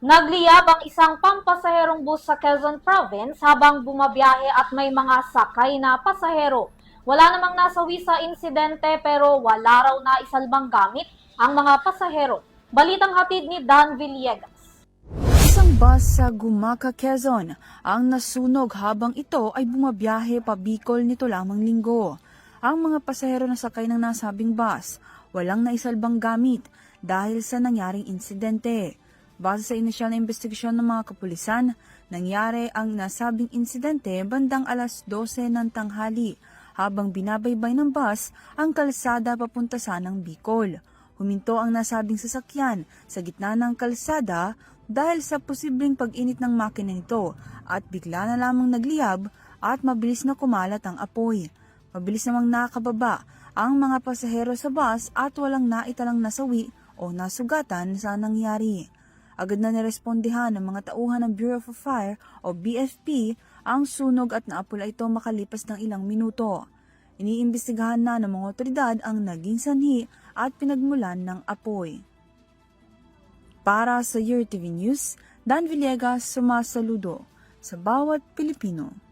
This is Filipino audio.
Nagliyab ang isang pampasaherong bus sa Quezon Province habang bumabiyahe at may mga sakay na pasahero. Wala namang nasawi sa insidente pero wala raw na isalbang gamit ang mga pasahero. Balitang hatid ni Dan Villegas. Isang bus sa Gumaca, Quezon ang nasunog habang ito ay bumabiyahe pa Bicol nito lamang linggo. Ang mga pasahero na sakay ng nasabing bus walang naisalbang gamit dahil sa nangyaring insidente. Base sa inisyal na investigasyon ng mga kapulisan, nangyari ang nasabing insidente bandang alas 12 ng tanghali habang binabaybay ng bus ang kalsada papunta sanang Bicol. Huminto ang nasabing sasakyan sa gitna ng kalsada dahil sa posibleng pag-init ng makina nito at bigla na lamang nagliyab at mabilis na kumalat ang apoy. Mabilis namang nakababa ang mga pasahero sa bus at walang naitalang nasawi o nasugatan sa nangyari. Agad na nirespondihan ng mga tauhan ng Bureau of Fire o BFP ang sunog at naapula ito makalipas ng ilang minuto. Iniimbestigahan na ng mga otoridad ang naging sanhi at pinagmulan ng apoy. Para sa Your TV News, Dan Villegas sumasaludo sa bawat Pilipino.